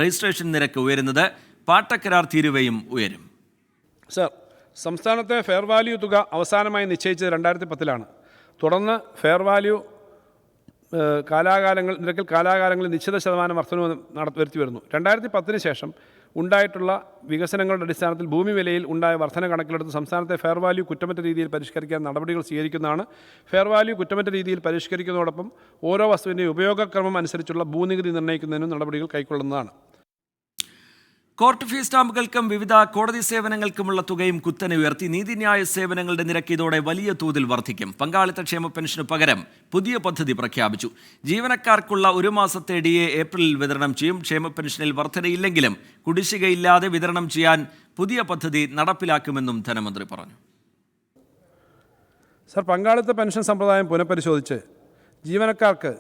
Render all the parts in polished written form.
Registration നിരക്ക് ഉയരുന്നത്. പാട്ടക്കരാർ തീരുവയും ഉയരും. സർ, സംസ്ഥാനത്തെ ഫെയർ വാല്യൂ തുക അവസാനമായി നിശ്ചയിച്ചത് 2010-ലാണ്. തുടർന്ന് ഫെയർ വാല്യൂ നിരക്കിൽ കാലാകാലങ്ങളിൽ നിശ്ചിത ശതമാനം വർധനവ് വരുത്തി വരുന്നു. 2010 ശേഷം ഉണ്ടായിട്ടുള്ള വികസനങ്ങളുടെ അടിസ്ഥാനത്തിൽ ഭൂമി വിലയിൽ ഉണ്ടായ വർധന കണക്കിലെടുത്ത് സംസ്ഥാനത്തെ ഫെയർ വാല്യൂ കുറ്റമറ്റ രീതിയിൽ പരിഷ്കരിക്കാൻ നടപടികൾ സ്വീകരിക്കുന്നതാണ്. ഫെയർ വാല്യൂ കുറ്റമറ്റ രീതിയിൽ പരിഷ്കരിക്കുന്നതോടൊപ്പം ഓരോ വസ്തുവിൻ്റെയും ഉപയോഗക്രമം അനുസരിച്ചുള്ള ഭൂനികുതി നിർണ്ണയിക്കുന്നതിനും നടപടികൾ കൈക്കൊള്ളുന്നതാണ്. കോർട്ട് ഫീസ് സ്റ്റാമ്പുകൾക്കും വിവിധ കോടതി സേവനങ്ങൾക്കുമുള്ള തുകയും കുത്തനെ ഉയർത്തി. നീതിന്യായ സേവനങ്ങളുടെ നിരക്ക് ഇതോടെ വലിയ തോതിൽ വർദ്ധിക്കും. പങ്കാളിത്ത ക്ഷേമ പെൻഷന് പകരം പുതിയ പദ്ധതി പ്രഖ്യാപിച്ചു. ജീവനക്കാർക്കുള്ള 1 മാസത്തെ DA ഏപ്രിലിൽ വിതരണം ചെയ്യും. ക്ഷേമ പെൻഷനിൽ വർധനയില്ലെങ്കിലും കുടിശ്ശികയില്ലാതെ വിതരണം ചെയ്യാൻ പുതിയ പദ്ധതി നടപ്പിലാക്കുമെന്നും ധനമന്ത്രി പറഞ്ഞു. സർ, പങ്കാളിത്ത പെൻഷൻ സമ്പ്രദായം പുനഃപരിശോധിച്ച് ജീവനക്കാർക്ക്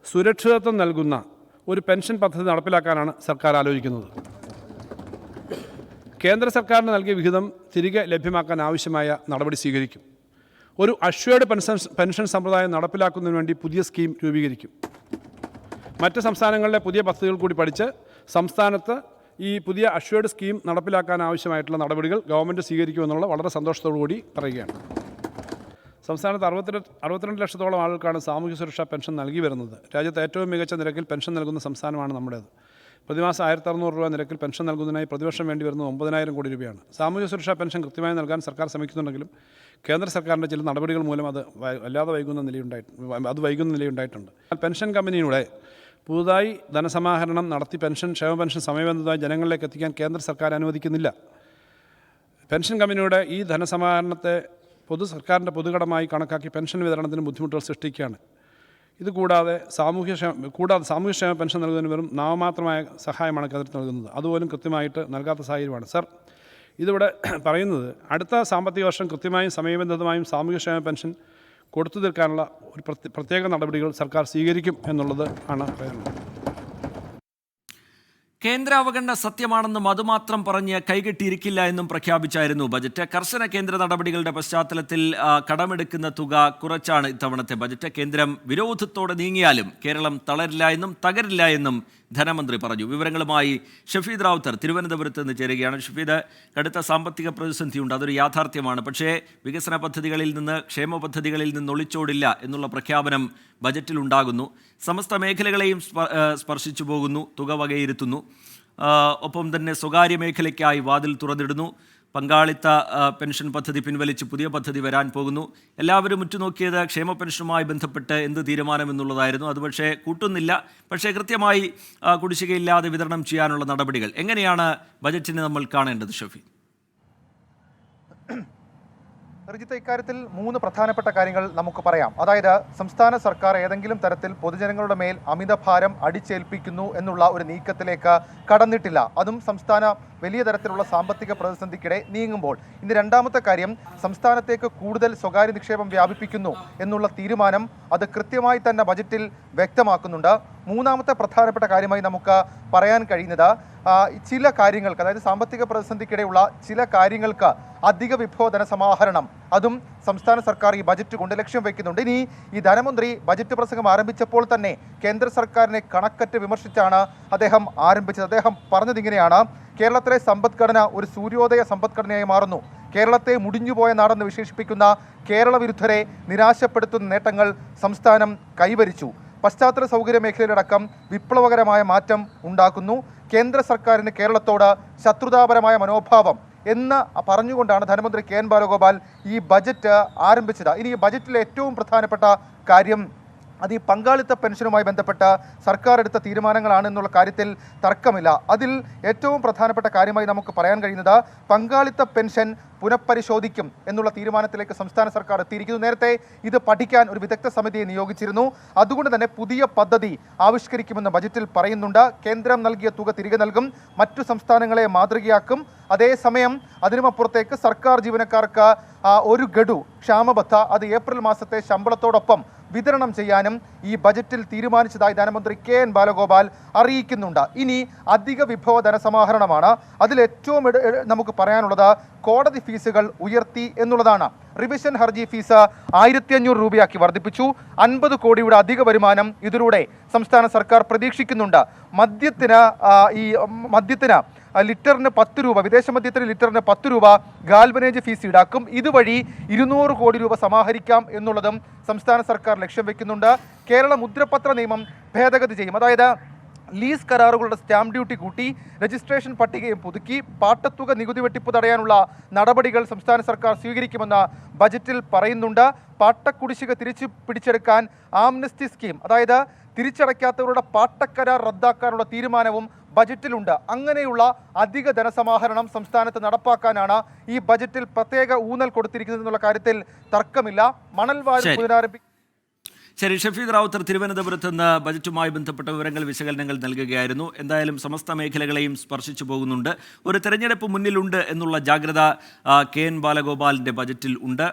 സുരക്ഷിതത്വം നൽകുന്ന ഒരു പെൻഷൻ പദ്ധതി നടപ്പിലാക്കാനാണ് സർക്കാർ ആലോചിക്കുന്നത്. കേന്ദ്ര സർക്കാരിന് നൽകിയ വിഹിതം തിരികെ ലഭ്യമാക്കാൻ ആവശ്യമായ നടപടി സ്വീകരിക്കും. ഒരു അഷ്വേർഡ് പെൻഷൻ സമ്പ്രദായം നടപ്പിലാക്കുന്നതിന് വേണ്ടി പുതിയ സ്കീം രൂപീകരിക്കും. മറ്റ് സംസ്ഥാനങ്ങളിലെ പുതിയ പദ്ധതികൾ കൂടി പഠിച്ച് സംസ്ഥാനത്ത് ഈ പുതിയ അഷ്വേർഡ് സ്കീം നടപ്പിലാക്കാൻ ആവശ്യമായിട്ടുള്ള നടപടികൾ ഗവൺമെൻറ് സ്വീകരിക്കുമെന്നുള്ള വളരെ സന്തോഷത്തോടു കൂടി പറയുകയാണ്. സംസ്ഥാനത്ത് 62 ലക്ഷത്തോളം ആളുകൾക്കാണ് സാമൂഹ്യ സുരക്ഷാ പെൻഷൻ നൽകി വരുന്നത്. രാജ്യത്ത് ഏറ്റവും മികച്ച നിരക്കിൽ പെൻഷൻ നൽകുന്ന സംസ്ഥാനമാണ് നമ്മുടേത്. പ്രതിമാസം 1600 രൂപ നിരക്കിൽ പെൻഷൻ നൽകുന്നതിനായി പ്രതിവർഷം വേണ്ടി വരുന്നത് 9000 കോടി രൂപയാണ്. സാമൂഹ്യ സുരക്ഷാ പെൻഷൻ കൃത്യമായി നൽകാൻ സർക്കാർ ശ്രമിക്കുന്നുണ്ടെങ്കിലും കേന്ദ്ര സർക്കാരിൻ്റെ ചില നടപടികൾ മൂലം അത് വൈകുന്ന നിലയുണ്ടായിട്ടുണ്ട്. പെൻഷൻ കമ്പനിയുടെ പുതുതായി ധനസമാഹരണം നടത്തി ക്ഷേമ പെൻഷൻ സമയബന്ധിതമായി ജനങ്ങളിലേക്ക് എത്തിക്കാൻ കേന്ദ്ര സർക്കാർ അനുവദിക്കുന്നില്ല. പെൻഷൻ കമ്പനിയുടെ ഈ ധനസമാഹരണത്തെ സർക്കാരിൻ്റെ പൊതുകടമായി കണക്കാക്കി പെൻഷൻ വിതരണത്തിന് ബുദ്ധിമുട്ടുകൾ സൃഷ്ടിക്കുകയാണ്. ഇതുകൂടാതെ സാമൂഹ്യക്ഷേമ പെൻഷൻ നൽകുന്നതിന് വെറും നാമമാത്രമായ സഹായമാണ് കേന്ദ്രത്തിൽ നൽകുന്നത്. അതുപോലും കൃത്യമായിട്ട് നൽകാത്ത സാഹചര്യമാണ്. സർ, ഇതിവിടെ പറയുന്നത് അടുത്ത സാമ്പത്തിക വർഷം കൃത്യമായും സമയബന്ധിതമായും സാമൂഹ്യക്ഷേമ പെൻഷൻ കൊടുത്തു തീർക്കാനുള്ള ഒരു പ്രത്യേക നടപടികൾ സർക്കാർ സ്വീകരിക്കും എന്നുള്ളത് ആണ് പറയുന്നത്. കേന്ദ്ര അവഗണന സത്യമാണെന്നും അതുമാത്രം പറഞ്ഞ് കൈകെട്ടിയിരിക്കില്ല എന്നും പ്രഖ്യാപിച്ചായിരുന്നു ബജറ്റ്. കർശന കേന്ദ്ര നടപടികളുടെ പശ്ചാത്തലത്തിൽ കടമെടുക്കുന്ന തുക കുറച്ചാണ് ഇത്തവണത്തെ ബജറ്റ്. കേന്ദ്രം വിരോധത്തോടെ നീങ്ങിയാലും കേരളം തളരില്ല എന്നും തകരില്ല എന്നും ധനമന്ത്രി പറഞ്ഞു. വിവരങ്ങളുമായി ഷഫീദ് റാവുത്തർ തിരുവനന്തപുരത്ത് നിന്ന് ചേരുകയാണ്. ഷഫീദ്, കടുത്ത സാമ്പത്തിക പ്രതിസന്ധിയുണ്ട്, അതൊരു യാഥാർത്ഥ്യമാണ്. പക്ഷേ വികസന പദ്ധതികളിൽ നിന്ന്, ക്ഷേമ പദ്ധതികളിൽ നിന്ന് ഒളിച്ചോടില്ല എന്നുള്ള പ്രഖ്യാപനം ബജറ്റിലുണ്ടാകുന്നു. സമസ്ത മേഖലകളെയും സ്പർശിച്ചു പോകുന്നു, തുക വകയിരുത്തുന്നു. ഒപ്പം തന്നെ സ്വകാര്യ മേഖലയ്ക്കായി വാതിൽ തുറന്നിടുന്നു. പങ്കാളിത്ത പെൻഷൻ പദ്ധതി പിൻവലിച്ച് പുതിയ പദ്ധതി വരാൻ പോകുന്നു. എല്ലാവരും ഉറ്റുനോക്കിയത് ക്ഷേമ പെൻഷനുമായി ബന്ധപ്പെട്ട് എന്ത് തീരുമാനമെന്നുള്ളതായിരുന്നു. അത് പക്ഷേ കൂട്ടുന്നില്ല. പക്ഷേ കൃത്യമായി കുടിശ്ശികയില്ലാതെ വിതരണം ചെയ്യാനുള്ള നടപടികൾ എങ്ങനെയാണ് ബജറ്റിനെ നമ്മൾ കാണേണ്ടത് ഷഫി? റിജിത്ത്, ഇക്കാര്യത്തിൽ 3 പ്രധാനപ്പെട്ട കാര്യങ്ങൾ നമുക്ക് പറയാം. അതായത്, സംസ്ഥാന സർക്കാർ ഏതെങ്കിലും തരത്തിൽ പൊതുജനങ്ങളുടെ മേൽ അമിതഭാരം അടിച്ചേൽപ്പിക്കുന്നു എന്നുള്ള ഒരു നീക്കത്തിലേക്ക് കടന്നിട്ടില്ല. അതും സംസ്ഥാന വലിയ തരത്തിലുള്ള സാമ്പത്തിക പ്രതിസന്ധിക്കിടെ നീങ്ങുമ്പോൾ. ഇനി രണ്ടാമത്തെ കാര്യം, സംസ്ഥാനത്തേക്ക് കൂടുതൽ സ്വകാര്യ നിക്ഷേപം വ്യാപിപ്പിക്കുന്നു എന്നുള്ള തീരുമാനം അത് കൃത്യമായി തന്നെ ബജറ്റിൽ വ്യക്തമാക്കുന്നുണ്ട്. മൂന്നാമത്തെ പ്രധാനപ്പെട്ട കാര്യമായി നമുക്ക് പറയാൻ കഴിയുന്നത് ചില കാര്യങ്ങൾക്ക്, അതായത് സാമ്പത്തിക പ്രതിസന്ധിക്കിടെയുള്ള ചില കാര്യങ്ങൾക്ക് അധിക വിഭവ ധനസമാഹരണം, അതും സംസ്ഥാന സർക്കാർ ഈ ബജറ്റ് കൊണ്ട് ലക്ഷ്യം വയ്ക്കുന്നുണ്ട്. ഇനി ഈ ധനമന്ത്രി ബജറ്റ് പ്രസംഗം ആരംഭിച്ചപ്പോൾ തന്നെ കേന്ദ്ര സർക്കാരിനെ കണക്കറ്റ് വിമർശിച്ചാണ് അദ്ദേഹം ആരംഭിച്ചത്. അദ്ദേഹം പറഞ്ഞത് ഇങ്ങനെയാണ്: കേരളത്തിലെ സമ്പദ്ഘടന ഒരു സൂര്യോദയ സമ്പദ്ഘടനയായി മാറുന്നു. കേരളത്തെ മുടിഞ്ഞുപോയ നാടെന്ന് വിശേഷിപ്പിക്കുന്ന കേരള വിരുദ്ധരെ നിരാശപ്പെടുത്തുന്ന നേട്ടങ്ങൾ സംസ്ഥാനം കൈവരിച്ചു. പശ്ചാത്തല സൗകര്യ മേഖലയിലടക്കം വിപ്ലവകരമായ മാറ്റം ഉണ്ടാക്കുന്നു. കേന്ദ്ര സർക്കാരിന് കേരളത്തോട് ശത്രുതാപരമായ മനോഭാവം എന്ന് പറഞ്ഞുകൊണ്ടാണ് ധനമന്ത്രി KN ബാലഗോപാൽ ഈ ബജറ്റ് ആരംഭിച്ചത്. ഇനി ഈ ബജറ്റിലെ ഏറ്റവും പ്രധാനപ്പെട്ട കാര്യം അത് ഈ പങ്കാളിത്ത പെൻഷനുമായി ബന്ധപ്പെട്ട സർക്കാർ എടുത്ത തീരുമാനങ്ങളാണ് എന്നുള്ള കാര്യത്തിൽ തർക്കമില്ല. അതിൽ ഏറ്റവും പ്രധാനപ്പെട്ട കാര്യമായി നമുക്ക് പറയാൻ കഴിയുന്നത് പങ്കാളിത്ത പെൻഷൻ പുനഃപരിശോധിക്കും എന്നുള്ള തീരുമാനത്തിലേക്ക് സംസ്ഥാന സർക്കാർ എത്തിയിരിക്കുന്നു. നേരത്തെ ഇത് പഠിക്കാൻ ഒരു വിദഗ്ധ സമിതിയെ നിയോഗിച്ചിരുന്നു. അതുകൊണ്ട് തന്നെ പുതിയ പദ്ധതി ആവിഷ്കരിക്കുമെന്ന് ബജറ്റിൽ പറയുന്നുണ്ട്. കേന്ദ്രം നൽകിയ തുക തിരികെ നൽകും, മറ്റു സംസ്ഥാനങ്ങളെ മാതൃകയാക്കും. അതേസമയം അതിനുമപ്പുറത്തേക്ക് സർക്കാർ ജീവനക്കാർക്ക് ഒരു ഗഡു ക്ഷാമബത്ത അത് ഏപ്രിൽ മാസത്തെ ശമ്പളത്തോടൊപ്പം വിതരണം ചെയ്യാനും ഈ ബജറ്റിൽ തീരുമാനിച്ചതായി ധനമന്ത്രി KN ബാലഗോപാൽ അറിയിക്കുന്നുണ്ട്. ഇനി അധിക വിഭവ ധനസമാഹരണമാണ്. അതിൽ ഏറ്റവും നമുക്ക് പറയാനുള്ളത് കോടതി ഫീസുകൾ ഉയർത്തി എന്നുള്ളതാണ്. റിവിഷൻ ഹർജി ഫീസ് 1500 രൂപയാക്കി വർദ്ധിപ്പിച്ചു. 50 കോടിയുടെ അധിക വരുമാനം ഇതിലൂടെ സംസ്ഥാന സർക്കാർ പ്രതീക്ഷിക്കുന്നുണ്ട്. മദ്യത്തിന് ലിറ്ററിന് 10 രൂപ, വിദേശ മദ്യത്തിന് ലിറ്ററിന് 10 രൂപ ഗാൽവനേജ് ഫീസ് ഈടാക്കും. ഇതുവഴി 200 കോടി രൂപ സമാഹരിക്കാം എന്നുള്ളതും സംസ്ഥാന സർക്കാർ ലക്ഷ്യം വെക്കുന്നുണ്ട്. കേരള മുദ്രപത്ര നിയമം ഭേദഗതി ചെയ്യും. അതായത് ലീസ് കരാറുകളുടെ സ്റ്റാമ്പ് ഡ്യൂട്ടി കൂട്ടി, രജിസ്ട്രേഷൻ പട്ടികയും പുതുക്കി, പാട്ടത്തുക നികുതി വെട്ടിപ്പ് തടയാനുള്ള നടപടികൾ സംസ്ഥാന സർക്കാർ സ്വീകരിക്കുമെന്ന് ബജറ്റിൽ പറയുന്നുണ്ട്. പാട്ടക്കുടിശ്ശിക തിരിച്ചു പിടിച്ചെടുക്കാൻ ആംനസ്റ്റി സ്കീം, അതായത് തിരിച്ചടയ്ക്കാത്തവരുടെ പാട്ടക്കരാർ റദ്ദാക്കാനുള്ള തീരുമാനവും ബജറ്റിലുണ്ട്. അങ്ങനെയുള്ള അധിക ധനസമാഹരണം സംസ്ഥാനത്ത് നടപ്പാക്കാനാണ് ഈ ബജറ്റിൽ പ്രത്യേക ഊന്നൽ കൊടുത്തിരിക്കുന്നതെന്നുള്ള കാര്യത്തിൽ തർക്കമില്ല. മണൽവാരി പുനരാരംഭിക്കും. ശരി, ഷഫീദ് റാവുത്തർ തിരുവനന്തപുരത്ത് നിന്ന് ബജറ്റുമായി ബന്ധപ്പെട്ട വിവരങ്ങൾ, വിശകലനങ്ങൾ നൽകുകയായിരുന്നു. എന്തായാലും സമസ്ത മേഖലകളെയും സ്പർശിച്ചു പോകുന്നുണ്ട്. ഒരു തെരഞ്ഞെടുപ്പ് മുന്നിലുണ്ട് എന്നുള്ള ജാഗ്രത KN ബാലഗോപാലിൻ്റെ ബജറ്റിൽ ഉണ്ട്.